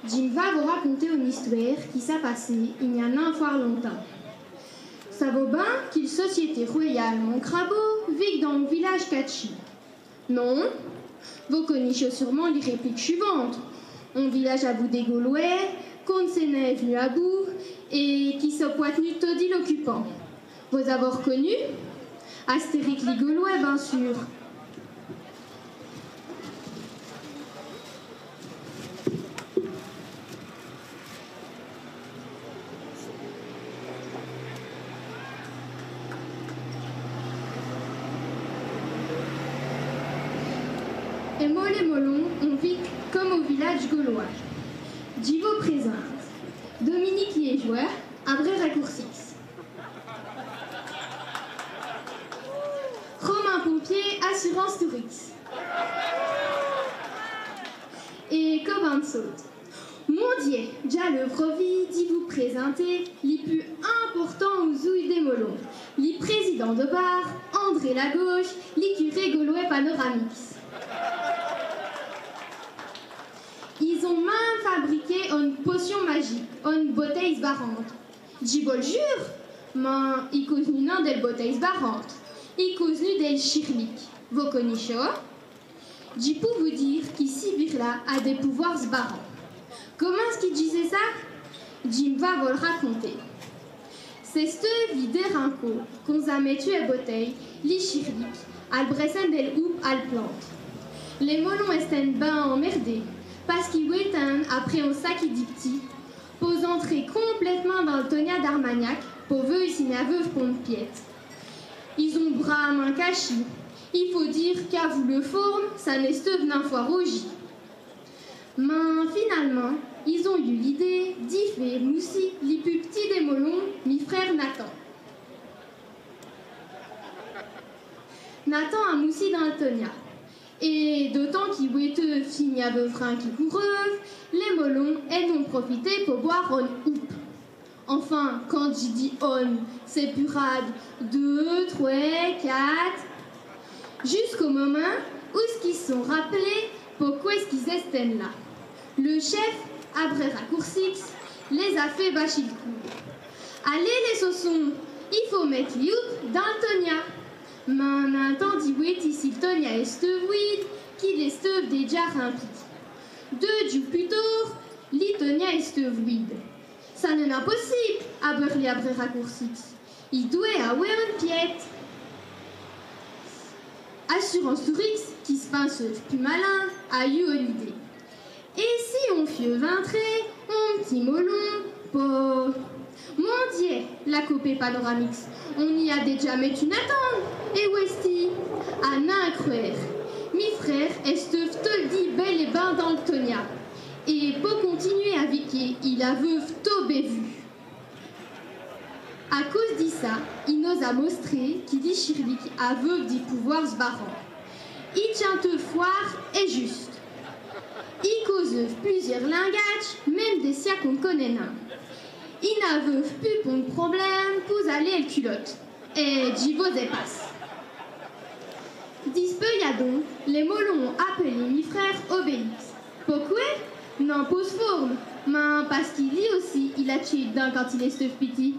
Jim va vous raconter une histoire qui s'est passée il y a un fort longtemps. Ça vaut bien qu'une société royale Moncrabeau vit dans le village Catchy. Non? Vous connaissez sûrement les répliques suivantes. Un village à bout des Gaulois, qu'on s'est venu à bout et qui se poitenu taudit l'occupant. Vous avez reconnu? Astérique les Gaulois, bien sûr. Et moi les Molons, on vit comme au village gaulois. J'y vous présente Dominique Liégeois, un vrai raccourcix. Romain Pompier, assurance Tourix. Et Cobain de Saute. Mon Dieu, déjà le provis d'y vous présenter les plus importants aux ouilles des Molons. Les présidents de bar, André Lagauche, les curés gaulois panoramix. Ils ont même fabriqué une potion magique, une bouteille sbarrante. J'y vous le jure, mais ils causent nu non des bouteilles sbarrantes. Ils causent nu des chirliques. Vous connaissez? J'y peux vous dire qu'ici Birla a des pouvoirs sbarrants. Comment est-ce qu'il disait ça? Jim va vous le raconter. C'est ce vide rinco qu'on a mettu à bouteille, les chirliques, à le bresser des houppes à le plante. Les molons étaient ben emmerdés. Parce qu'ils waitent après un sac dit petit, pour entrer complètement dans le tonia d'Armagnac, pour eux ici n'a veuve pour une piète. Ils ont bras à main cachés. Il faut dire qu'à vous le forme, ça n'est steuve d'un fois rougi. Mais finalement, ils ont eu l'idée d'y faire aussi les plus petits des molons, mi frère Nathan. Nathan a moussi dans le tonia. Et d'autant qu'il waitent fini à veuvrin qui coureuve, les molons en ont profité pour boire une houppe. Enfin, quand j'y dis on, c'est purade 2, 3, 4, jusqu'au moment où ce qu'ils se sont rappelés pourquoi est-ce qu'ils étaient là. Le chef, après raccourcix, les a fait bâcher le coup. Allez les saussons, il faut mettre les houppes dans le tonia. Mais en un temps d'y ici le tonia est steuve qu'il est steuve déjà rempli. 2 jours plus tard, le tonia est steuve vide. Ça n'est pas possible, à Burley après raccourcix. Il doit avoir une piète. Assurance Tourix, qui se pense plus malin, a eu une idée. Et si on fieux ventrer, un petit molon, pour... Mon Dieu, la copée panoramix, on y a déjà mis une attente. Et Westy, à n'incroire. Mi frère est te le dit bel et ben dans le tonia. Et pour continuer à viquer, il a veuve tobé vu. À cause de ça, il nous a montré qu'il dit Chirlic a veuve des pouvoirs sbarrants. Il tient te foire et juste. Il cause plusieurs lingages, même des siens qu'on connaît nain. Il n'a veuve plus pour de problème pour aller le culotte. Et j'y vous dépasse. Dispe y a donc, les molons ont appelé mi frère Obélix. Pourquoi? Non, pose forme, mais parce qu'il lit aussi, il a tué d'un quand il est stuff piti.